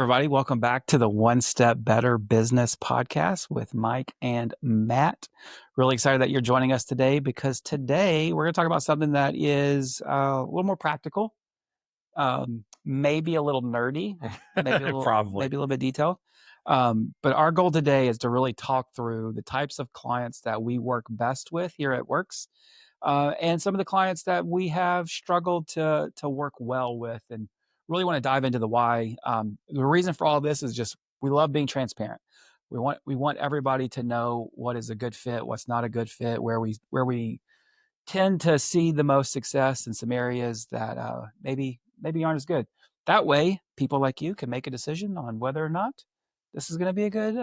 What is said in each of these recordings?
everybody. Welcome back to the One Step Better Business Podcast with Mike and Matt. Really excited that you're joining us today because today we're going to talk about something that is a little more practical, maybe a little nerdy, Probably. maybe a little bit detailed. But our goal today is to really talk through the types of clients that we work best with here at Whirks, and some of the clients that we have struggled to work well with, and really want to dive into the why. The reason for all this is just we love being transparent. We want everybody to know what is a good fit, what's not a good fit, where we tend to see the most success in some areas that maybe aren't as good. That way, people like you can make a decision on whether or not this is going to be a good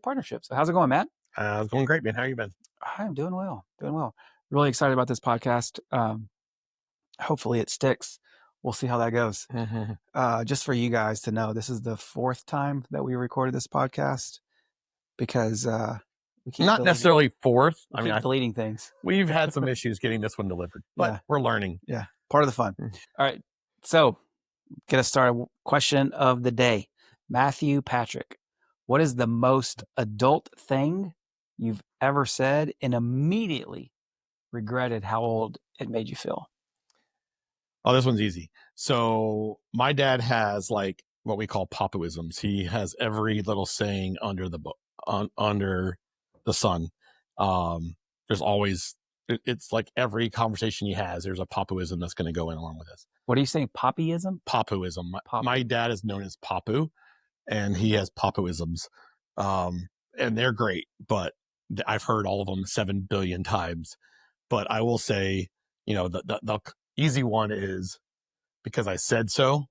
partnership. So, how's it going, Matt? It's going great, man. How you been? I'm doing well. Really excited about this podcast. Hopefully, it sticks. We'll see how that goes. Just for you guys to know, this is the fourth time that we recorded this podcast because we keep not necessarily fourth. I mean, deleting things. We've had some issues getting this one delivered, but we're learning. Yeah, part of the fun. All right, so get us started. Question of the day, Matthew Patrick. What is the most adult thing you've ever said and immediately regretted how old it made you feel? Oh, this one's easy. So my dad has like what we call papuisms. He has every little saying under the sun. There's always, it's like every conversation he has, there's a papuism that's going to go in along with this. What are you saying? Poppyism? Papuism. My dad is known as Papu, and he has papuisms. And they're great, but I've heard all of them 7 billion times. But I will say, the easy one is because I said so.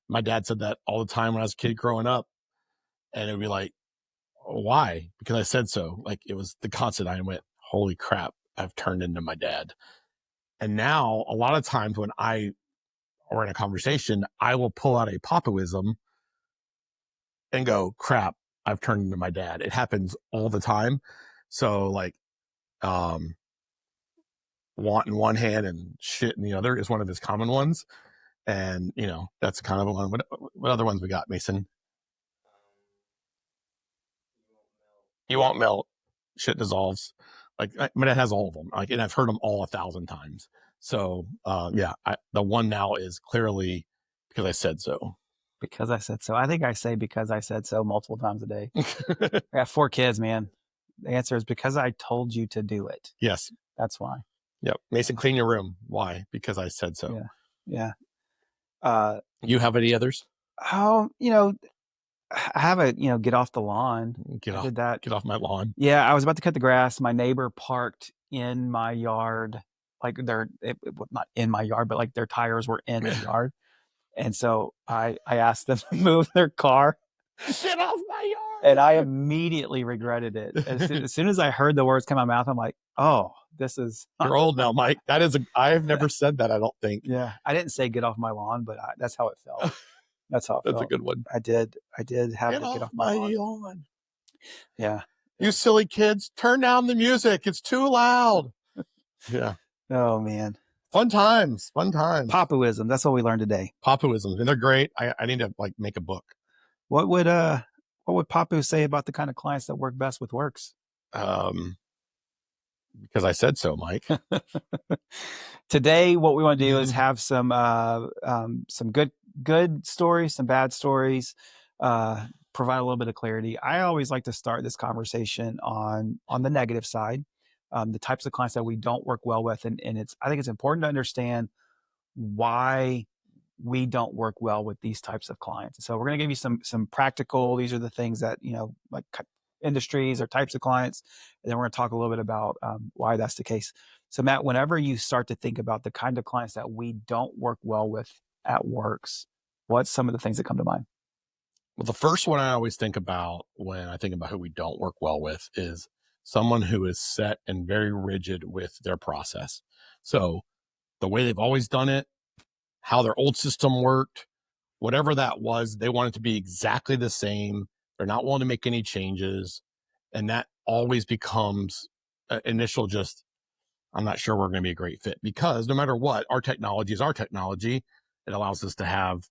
My dad said that all the time when I was a kid growing up, and it'd be like, why? Because I said so. Like, it was the constant. I went, holy crap, I've turned into my dad. And now a lot of times when we're in a conversation, I will pull out a papuism and go, crap, I've turned into my dad. It happens all the time. So like, want in one hand and shit in the other is one of his common ones. And, that's kind of one. What other ones we got, Mason? You won't melt. Shit dissolves. Like, my dad has all of them. Like, and I've heard them all 1,000 times. So, the one now is clearly because I said so. Because I said so. I think I say because I said so multiple times a day. I got 4 kids, man. The answer is because I told you to do it. Yes. That's why. Yep. Mason, clean your room. Why? Because I said so. Yeah. You have any others? Oh, I have a, get off the lawn. Get did that. Get off my lawn. Yeah. I was about to cut the grass. My neighbor parked in my yard. Like not in my yard, but like their tires were in the yard. And so I asked them to move their car. Get off my yard. And I immediately regretted it. As soon as I heard the words come out of my mouth, I'm like, oh, this is... You're old now, Mike. I've never said that, I don't think. Yeah. I didn't say get off my lawn, but that's how it felt. That's how it felt. That's a good one. I did have to get off my lawn. Yeah. You silly kids, turn down the music. It's too loud. Yeah. Oh, man. Fun times. Papuism. That's what we learned today. Papuisms. And they're great. I need to make a book. What would Papu say about the kind of clients that work best with Whirks? Because I said so, Mike. Today, what we want to do is have some good stories, some bad stories, provide a little bit of clarity. I always like to start this conversation on the negative side, the types of clients that we don't work well with, and I think it's important to understand why we don't work well with these types of clients. So we're going to give you some practical. These are the things that like industries or types of clients, and then we're going to talk a little bit about why that's the case. So Matt, whenever you start to think about the kind of clients that we don't work well with at Whirks, what's some of the things that come to mind? Well, the first one I always think about when I think about who we don't work well with is someone who is set and very rigid with their process. So the way they've always done it, how their old system worked, whatever that was, they want it to be exactly the same. They're not willing to make any changes. And that always becomes initial I'm not sure we're going to be a great fit, because no matter what, our technology is our technology. It allows us to have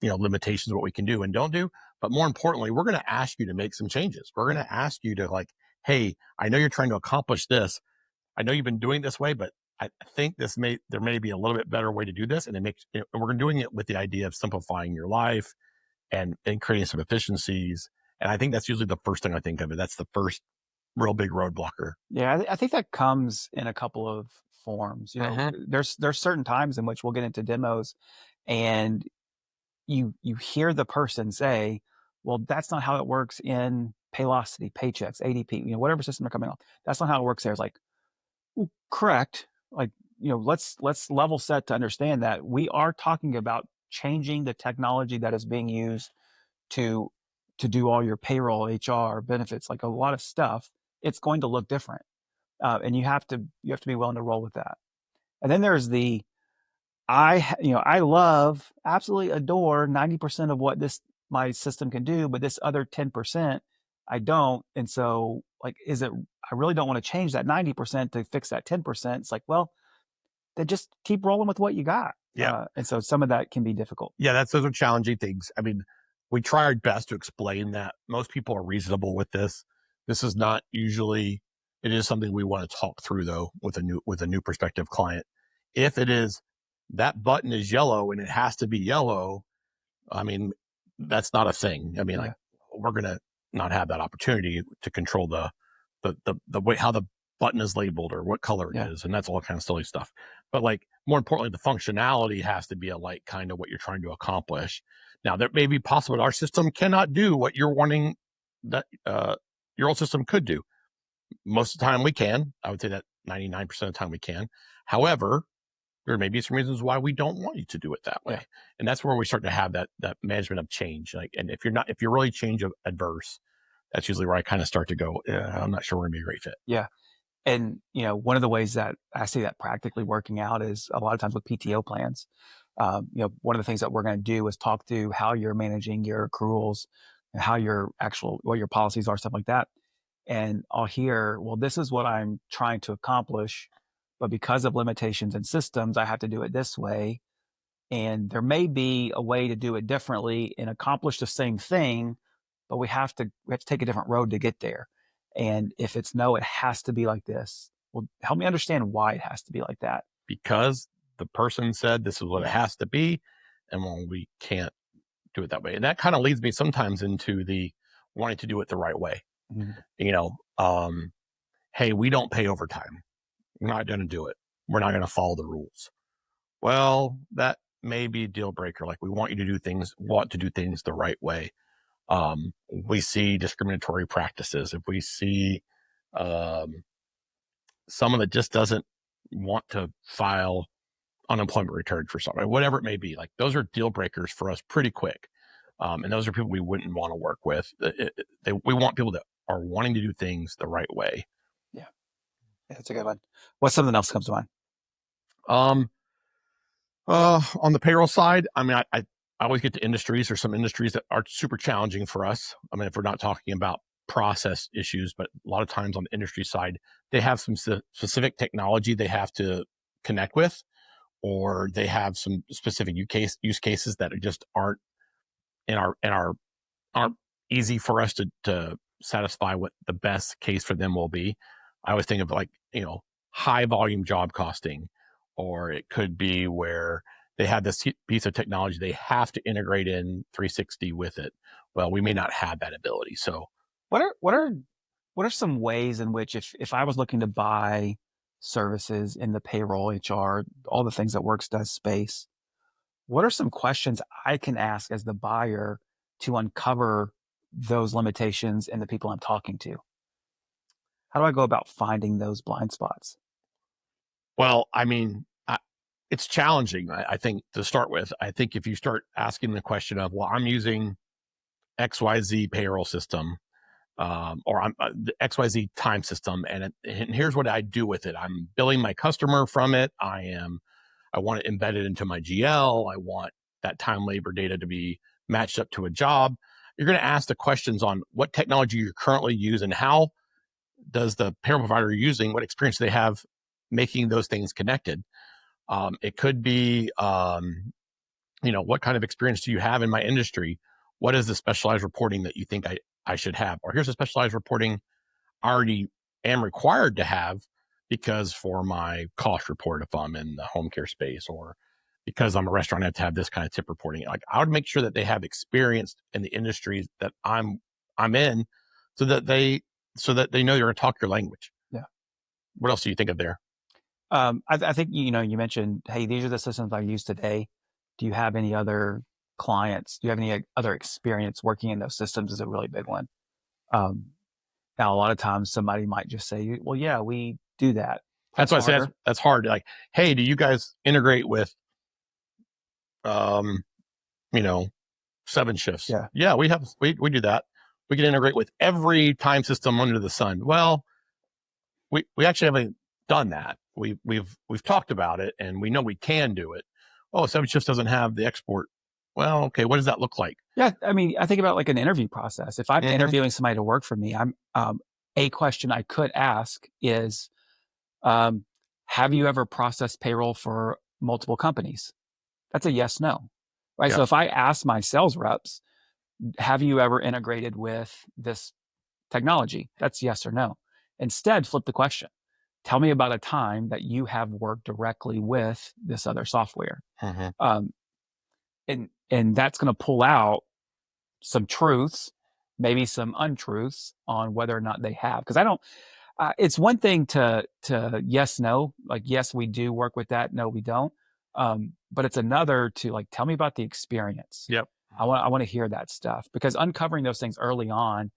limitations, what we can do and don't do. But more importantly, we're going to ask you to make some changes. We're going to ask you to, like, hey, I know you're trying to accomplish this. I know you've been doing this way, but I think there may be a little bit better way to do this. And we're doing it with the idea of simplifying your life and creating some efficiencies. And I think that's usually the first thing I think of it. That's the first real big roadblocker. Yeah, I think that comes in a couple of forms. Hmm. There's certain times in which we'll get into demos, and you hear the person say, "Well, that's not how it works in Paylocity, Paychecks, ADP, whatever system they're coming on. That's not how it works there." It's like, well, correct. Like, let's level set to understand that we are talking about changing the technology that is being used to do all your payroll, HR, benefits, like a lot of stuff. It's going to look different, and you have to be willing to roll with that. And then there's the I love, absolutely adore 90% of what this my system can do, but this other 10% I don't. And so, like, is it? I really don't want to change that 90% to fix that 10%. It's like, well, then just keep rolling with what you got. Yeah. And so some of that can be difficult. Yeah, those are challenging things. I mean, we try our best to explain that most people are reasonable with this. This is not usually. It is something we want to talk through though with a new prospective client. If it is that button is yellow and it has to be yellow, I mean, that's not a thing. I mean, like, Yeah, we're gonna not have that opportunity to control the way how the button is labeled or what color it yeah, is, and that's all kind of silly stuff. But like more importantly, the functionality has to be a like kind of what you're trying to accomplish. Now, that may be possible that our system cannot do what you're wanting that your old system could do. Most of the time, we can. I would say that 99% of the time we can. However, there may be some reasons why we don't want you to do it that yeah, way, and that's where we start to have that management of change. Like, and if you're really change adverse, that's usually where I kind of start to go, I'm not sure we're gonna be a great fit. yeah. And one of the ways that I see that practically working out is a lot of times with PTO plans. One of the things that we're going to do is talk through how you're managing your accruals and how what your policies are, stuff like that. And I'll hear, well, this is what I'm trying to accomplish, but because of limitations and systems, I have to do it this way. And there may be a way to do it differently and accomplish the same thing, but we have to take a different road to get there. And if it's no, it has to be like this. Well, help me understand why it has to be like that. Because the person said this is what it Yeah. has to be, and well, we can't do it that way. And that kind of leads me sometimes into the wanting to do it the right way. Mhm. You know, hey, we don't pay overtime. We're not going to do it. We're not going to follow the rules. Well, that may be a deal breaker. Like, we want you to want to do things the right way. We see discriminatory practices. If we see um, someone that just doesn't want to file unemployment return for somebody, whatever it may be, like, those are deal breakers for us pretty quick. And those are people we wouldn't want to work with. We want people that are wanting to do things the right way. Yeah. Yeah, that's a good one. What's something else comes to mind? Um, on the payroll side, I mean, I always get to industries. There's some industries that are super challenging for us. I mean, if we're not talking about process issues, but a lot of times on the industry side, they have some specific technology they have to connect with, or they have some specific use cases that are just aren't in our aren't easy for us to satisfy what the best case for them will be. I always think of, like, high volume job costing, or it could be where they have this piece of technology they have to integrate in 360 with it. Well, we may not have that ability. So, What are some ways in which if I was looking to buy services in the payroll, HR, all the things that Works does space, what are some questions I can ask as the buyer to uncover those limitations in the people I'm talking to? How do I go about finding those blind spots? well, I mean, it's challenging. I think, to start with, I think if you start asking the question of, well, I'm using XYZ payroll system, or I'm the XYZ time system, and here's what I do with it. I'm billing my customer from it. I want it embedded into my GL. I want that time labor data to be matched up to a job. You're going to ask the questions on what technology you currently use, and how does the payroll provider you're using, what experience do they have making those things connected. It could be what kind of experience do you have in my industry? What is the specialized reporting that you think I should have? Or here's a specialized reporting I already am required to have because for my cost report, if I'm in the home care space, or because I'm a restaurant, I have to have this kind of tip reporting. Like I would make sure that they have experience in the industries that I'm in, so that they know they're going to talk your language. Yeah. What else do you think of there? I think, you mentioned, hey, these are the systems I use today. Do you have any other clients? Do you have any other experience working in those systems? Is a really big one. Um, Now, a lot of times somebody might just say, well, yeah, we do that. That's That's why I say that's, harder. that's hard. Like, hey, do you guys integrate with um, you know, 7 shifts? Yeah. Yeah, we do that. We can integrate with every time system under the sun. Well, we actually haven't done that. We've talked about it and we know we can do it. Oh, 7 shifts doesn't have the export. Well, okay, what does that look like? Yeah. I mean, I think about like an interview process. If I'm Mm-hmm. interviewing somebody to work for me, a question I could ask is, um, have you ever processed payroll for multiple companies? That's a yes, no. Right. Yeah. So if I ask my sales reps, have you ever integrated with this technology? That's yes or no. Instead, flip the question. Tell me about a time that you have worked directly with this other software. Mm-hmm. Um, and that's going to pull out some truths, maybe some untruths on whether or not they have. Because I don't. It's one thing to yes, no, like yes, we do work with that. No, we don't. But it's another to like tell me about the experience. Yep. I want to hear that stuff because uncovering those things early on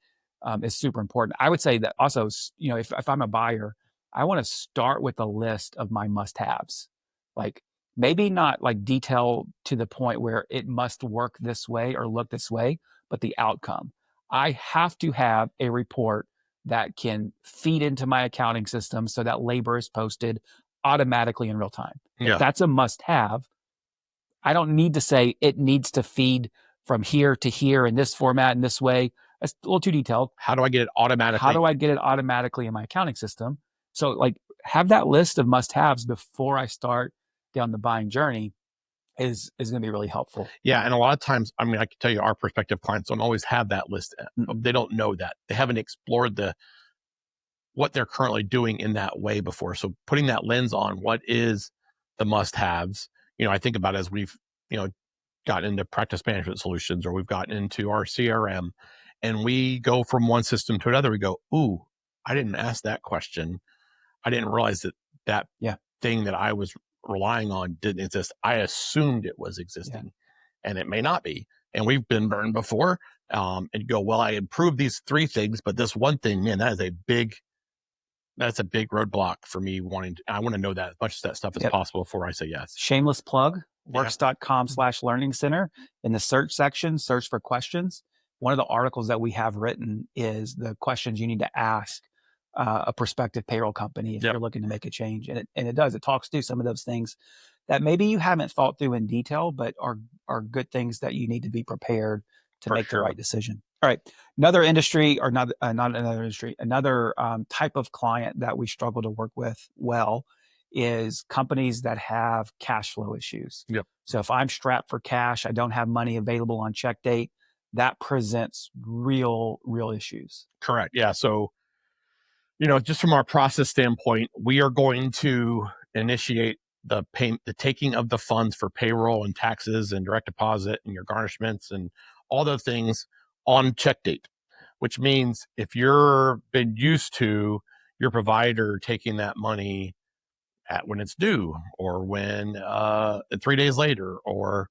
is super important. I would say that also, if I'm a buyer, I want to start with a list of my must-haves. Like maybe not like detail to the point where it must work this way or look this way, but the outcome. I have to have a report that can feed into my accounting system so that labor is posted automatically in real time. If Yeah. that's a must-have, I don't need to say it needs to feed from here to here in this format in this way. That's a little too detailed. How do I get it How automatically? do I get it automatically in my accounting system? So like have that list of must-haves before I start down the buying journey is going to be really helpful. Yeah, and a lot of times, I mean, I can tell you, our prospective clients don't always have that list. Mm-mm. They don't know that. They haven't explored the what they're currently doing in that way before. So putting that lens on what is the must-haves. I think about as we've you know gotten into practice management solutions, or we've gotten into our CRM, and we go from one system to another. We go, ooh, I didn't ask that question. I didn't realize that Yeah. thing that I was relying on didn't exist. I assumed it was Yeah. existing, and it may not be. And we've been burned before. And go, well, I improved these 3 things, but this one thing, man, that's a big roadblock for me wanting to. I want to know that as much of that stuff as Yep. possible before I say yes. Shameless plug, Yeah. works.com/learning center. In the search section, search for questions. One of the articles that we have written is the questions you need to ask a prospective payroll company if Yep. you're looking to make a change. And it does. It talks through some of those things that maybe you haven't thought through in detail, but are good things that you need to be prepared to For make the sure. right decision. All right. Another industry, or not another industry, another type of client that we struggle to work with well is companies that have cash flow issues. Yep. So if I'm strapped for cash, I don't have money available on check date, that presents real issues. Correct. Yeah. So, just from our process standpoint, we are going to initiate the taking of the funds for payroll and taxes and direct deposit and your garnishments and all those things on check date, which means if you're been used to your provider taking that money at when it's due, or when 3 days later, or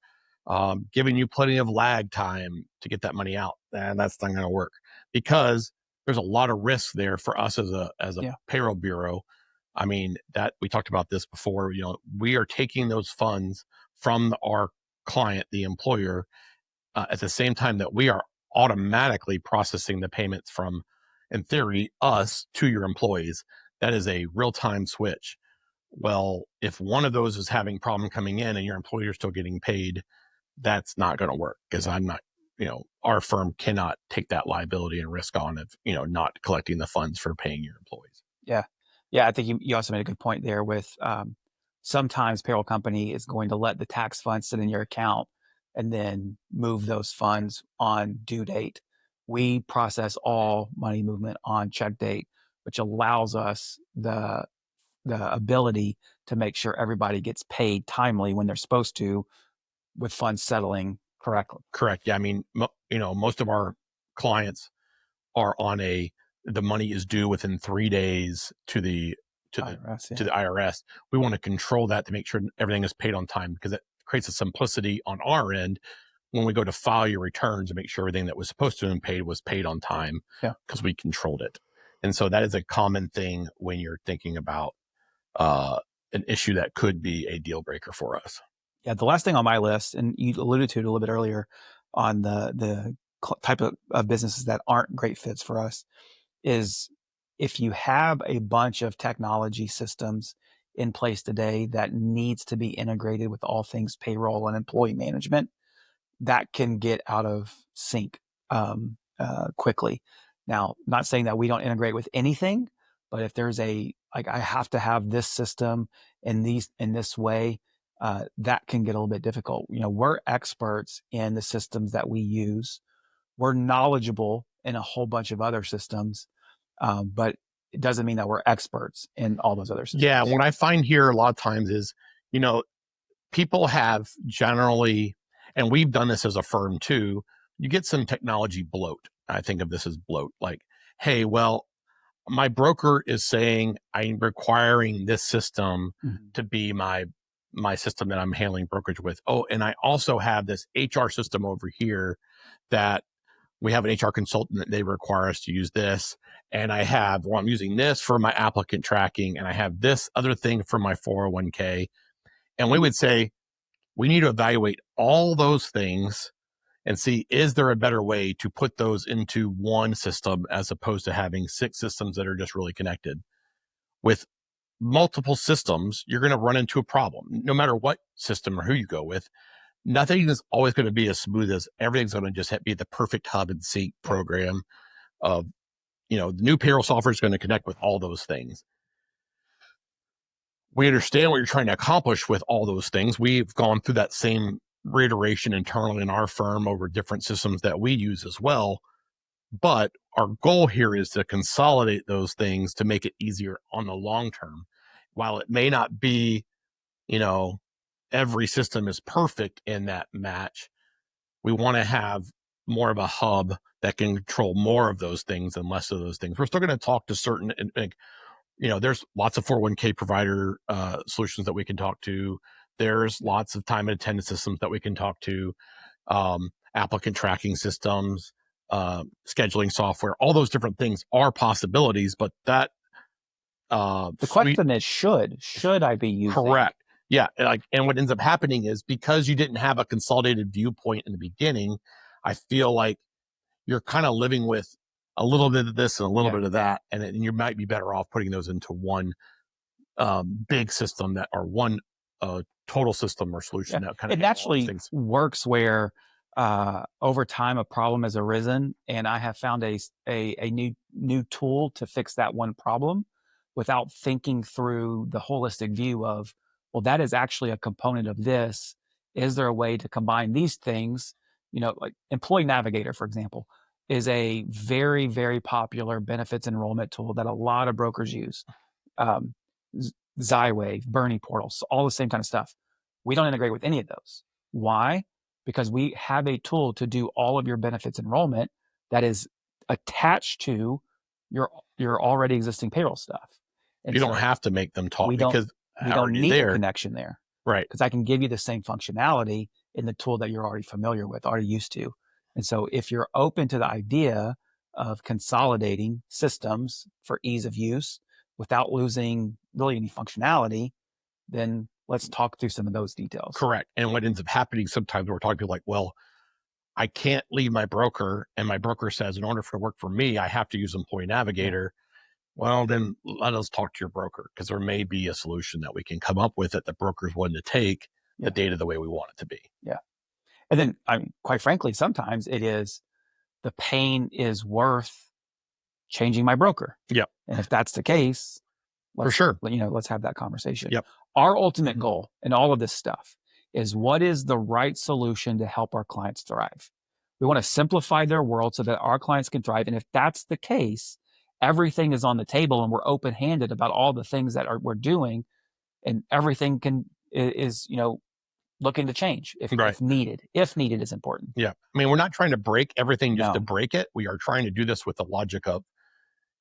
giving you plenty of lag time to get that money out, and that's not going to work because there's a lot of risk there for us as a Yeah. payroll bureau. I mean, that we talked about this before. We are taking those funds from our client, the employer, at the same time that we are automatically processing the payments from, in theory, us to your employees. That is a real time switch. Well, if one of those is having problem coming in and your employer is still getting paid, that's not going to work because I'm not, our firm cannot take that liability and risk on of, not collecting the funds for paying your employees. Yeah. Yeah. I think you also made a good point there with sometimes payroll company is going to let the tax funds sit in your account and then move those funds on due date. We process all money movement on check date, which allows us the ability to make sure everybody gets paid timely when they're supposed to, with funds settling correctly. Correct. Yeah. I mean, most of our clients are on the money is due within 3 days to the IRS, to yeah. the IRS. We want to control that to make sure everything is paid on time, because it creates a simplicity on our end when we go to file your returns, to make sure everything that was supposed to have been paid was paid on time, Yeah. because we controlled it. And so that is a common thing when you're thinking about uh, an issue that could be a deal breaker for us. Yeah. The last thing on my list, and you alluded to it a little bit earlier on the type of businesses that aren't great fits for us, is if you have a bunch of technology systems in place today that needs to be integrated with all things payroll and employee management, that can get out of sync quickly. Now, not saying that we don't integrate with anything, but if there's like I have to have this system in this way, that can get a little bit difficult. We're experts in the systems that we use. We're knowledgeable in a whole bunch of other systems, but it doesn't mean that we're experts in all those other Yeah, systems. what I find here a lot of times is, you know, people have generally, and we've done this as a firm too, you get some technology bloat. I think of this as bloat. Like, hey, well, my broker is saying I'm requiring this system Mhm. to be my system that I'm handling brokerage with. Oh, and I also have this HR system over here that we have an HR consultant that they require us to use this. And I'm using this for my applicant tracking, and I have this other thing for my 401k. And we would say, we need to evaluate all those things and see, is there a better way to put those into one system as opposed to having six systems that are just really connected? With multiple systems, you're going to run into a problem no matter what system or who you go with. Nothing is always going to be as smooth as everything's going to just be the perfect hub and seat Yeah. program of, the new payroll software is going to connect with all those things. We understand what you're trying to accomplish with all those things. We've gone through that same reiteration internally in our firm over different systems that we use as well. But our goal here is to consolidate those things to make it easier on the long term. While it may not be, you know, every system is perfect in that match, we want to have more of a hub that can control more of those things and less of those things. We're still going to talk to certain, there's lots of 401k provider solutions that we can talk to. There's lots of time and attendance systems that we can talk to, applicant tracking systems, scheduling software. All those different things are possibilities, but that The suite, question is, should I be using? correct. Yeah, and what ends up happening is, because you didn't have a consolidated viewpoint in the beginning, I feel like you're kind of living with a little bit of this and a little Yeah. bit of that, and you might be better off putting those into one big system, that or one total system or Yeah, solution that kind of it handle all those naturally things. works where over time a problem has arisen, and I have found a new tool to fix that one problem without thinking through the holistic view of, well, that is actually a component of this. Is there a way to combine these things? Like Employee Navigator, for example, is a very, very popular benefits enrollment tool that a lot of brokers use. um, Zywave, Bernie portals, all the same kind of stuff. We don't integrate with any of those. Why? Because we have a tool to do all of your benefits enrollment that is attached to your your already existing payroll stuff. And You don't so have to make them talk we don't because we don't already need the there. connection there, Right. because I can give you the same functionality in the tool that you're already familiar with, already used to. And so if you're open to the idea of consolidating systems for ease of use without losing really any functionality, then let's talk through some of those details. Correct. And what ends up happening sometimes, we're talking to people like, well, I can't leave my broker, and my broker says, in order for it to work for me, I have to use Employee Yeah. Navigator. Well, then let us talk to your broker, because there may be a solution that we can come up with that the broker's willing to take the Yeah. data the way we want it to be. Yeah. And then, I mean, quite frankly, sometimes it is the pain is worth changing my broker. Yep. And if that's the case, For let's sure. let's have that conversation. Yep. Our ultimate goal in all of this stuff is what is the right solution to help our clients thrive. We want to simplify their world so that our clients can thrive. And if that's the case, everything is on the table and we're open-handed about all the things that we're doing, and everything is looking to change Right. if needed. If needed is important. Yeah. I mean, we're not trying to break everything just to No. break it. We are trying to do this with the logic of,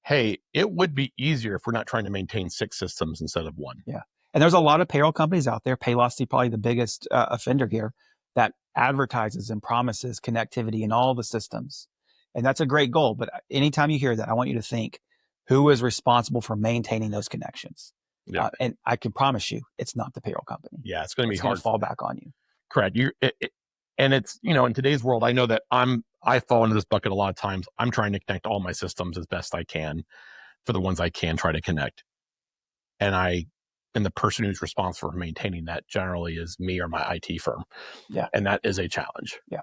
hey, it would be easier if we're not trying to maintain 6 systems instead of 1. Yeah. And there's a lot of payroll companies out there, Paylocity probably the biggest offender here, that advertises and promises connectivity in all the systems. And that's a great goal. But anytime you hear that, I want you to think, who is responsible for maintaining those connections? Yeah. And I can promise you, it's not the payroll company. Yeah. It's going to be It's going to hard. fall back on you. Correct. And it's, in today's world, I know that I fall into this bucket a lot of times. I'm trying to connect all my systems as best I can for the ones I can try to connect. And the person who's responsible for maintaining that generally is me or my IT firm. Yeah. And that is a challenge. Yeah.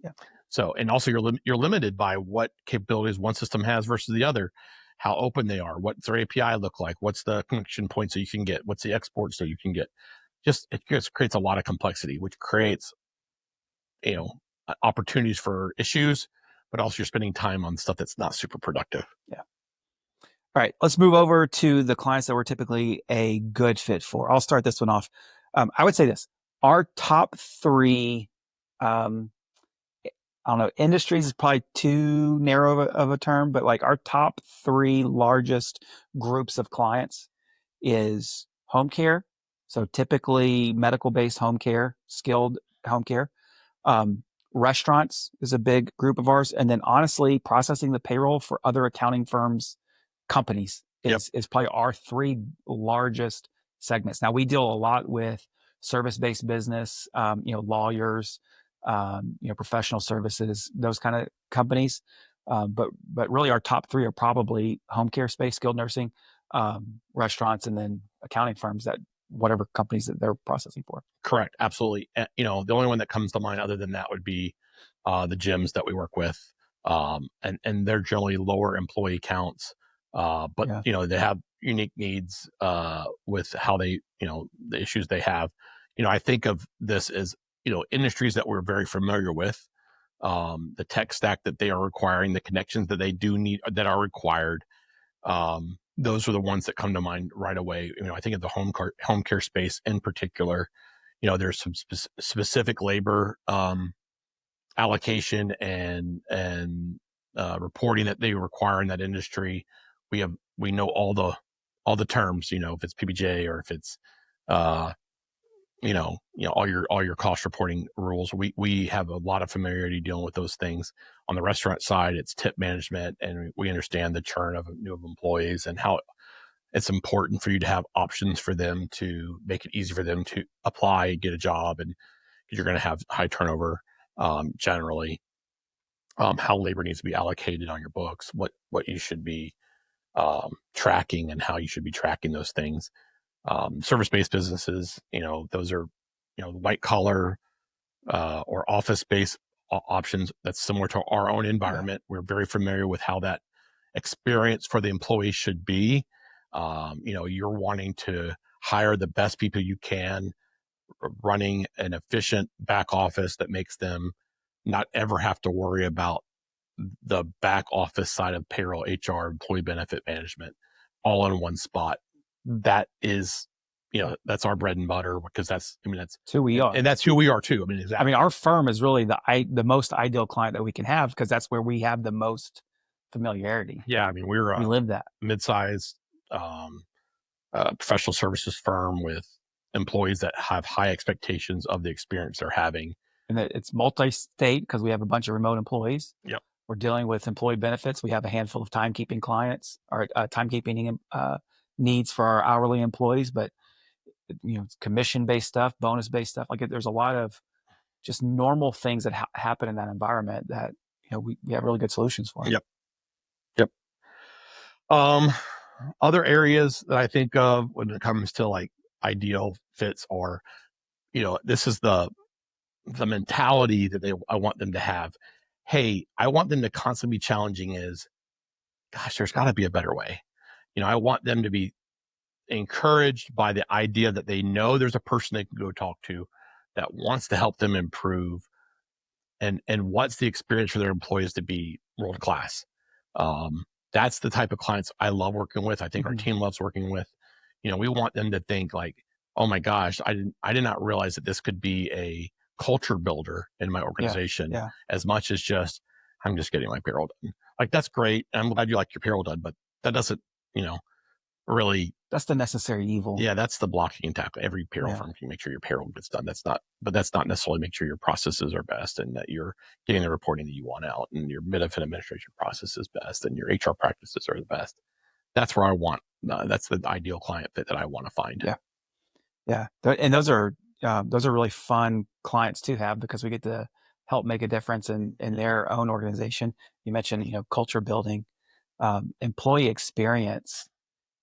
Yeah. So, and also you're limited by what capabilities one system has versus the other, how open they are, what's their API look like, what's the connection points that you can get, what's the export so you can get. It just creates a lot of complexity, which creates, opportunities for issues, but also you're spending time on stuff that's not super productive. Yeah. All right, let's move over to the clients that we're typically a good fit for. I'll start this one off. I would say this: our top 3, I don't know, industries is probably too narrow of a term, but like our top 3 largest groups of clients is home care. So typically medical-based home care, skilled home care. Um, Restaurants is a big group of ours. And then honestly, processing the payroll for other accounting firms, companies Yep. is probably our 3 largest segments. Now we deal a lot with service-based business, lawyers, professional services, those kind of companies. But really our top 3 are probably home care space, skilled nursing, restaurants, and then accounting firms that whatever companies that they're processing for. Correct. Absolutely. The only one that comes to mind other than that would be the gyms that we work with. And they're generally lower employee counts. But Yeah. they have unique needs with how they, the issues they have. I think of this as, industries that we're very familiar with, the tech stack that they are requiring, the connections that they do need that are required. Those are the ones that come to mind right away. I think of the home care space in particular. There's some specific labor allocation and reporting that they require in that industry. We know all the terms. If it's PBJ or if it's uh, all your cost reporting rules. We have a lot of familiarity dealing with those things. On the restaurant side, it's tip management, and we understand the churn of new employees and how it's important for you to have options for them to make it easy for them to apply, get a job, and you're going to have high turnover generally. How labor needs to be allocated on your books, what you should be tracking, and how you should be tracking those things. Service-based businesses, those are, white collar or office-based options that's similar to our own environment. Yeah. We're very familiar with how that experience for the employee should be. You're wanting to hire the best people you can, running an efficient back office that makes them not ever have to worry about the back office side of payroll, HR, employee benefit management, all in one spot. That is, that's our bread and butter, because that's who we are. And that's who we are too. Exactly. Our firm is really the most ideal client that we can have, because that's where we have the most familiarity. Yeah. We live that mid-sized professional services firm with employees that have high expectations of the experience they're having. And that it's multi-state because we have a bunch of remote employees. Yep. We're dealing with employee benefits. We have a handful of timekeeping clients, or timekeeping needs for our hourly employees, but it's commission-based stuff, bonus-based stuff. Like there's a lot of just normal things that happen in that environment that we have really good solutions for. Yep. Other areas that I think of when it comes to like ideal fits are, this is the mentality that I want them to have. Hey, I want them to constantly be challenging is, gosh, there's got to be a better way. I want them to be encouraged by the idea that they know there's a person they can go talk to. that wants to help them improve and wants the experience for their employees to be world class. Um, that's the type of clients I love working with. I think our Mhm. team loves working with. We want them to think like, oh my gosh, I did not realize that this could be a culture builder in my Yeah. organization Yeah. as much as just I'm just getting my payroll done. Like that's great. I'm glad you like your payroll done, but that doesn't, you know, really That's the necessary evil. yeah, that's the blocking and tackling. Every payroll Yeah. firm can make sure your payroll gets done. That's not necessarily make sure your processes are best and that you're getting the reporting that you want out and your benefit administration process is best and your HR practices are the best. That's where I want. That's the ideal client fit that I want to find. Yeah. Yeah. And those are really fun clients to have because we get to help make a difference in their own organization. You mentioned, culture building, employee experience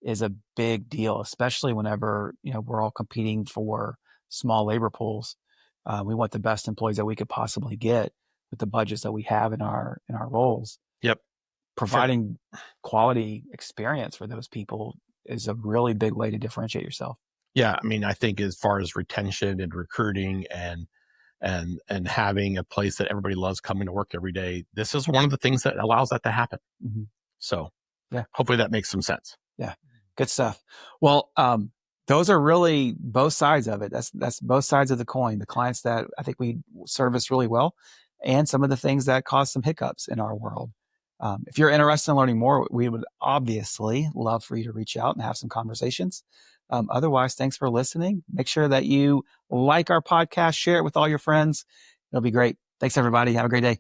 is a big deal, especially whenever, we're all competing for small labor pools. We want the best employees that we could possibly get with the budgets that we have in our roles. Yep. For Providing quality experience for those people is a really big way to differentiate yourself. yeah, I mean, I think as far as retention and recruiting and having a place that everybody loves coming to work every day, this is one of the things that allows that to happen. Mhm. So Yeah. hopefully that makes some sense. Yeah, good stuff. Well, those are really both sides of it. That's both sides of the coin. The clients that I think we service really well, and some of the things that cause some hiccups in our world. If you're interested in learning more, we would obviously love for you to reach out and have some conversations. Otherwise, thanks for listening. Make sure that you like our podcast, share it with all your friends. It'll be great. Thanks, everybody. Have a great day.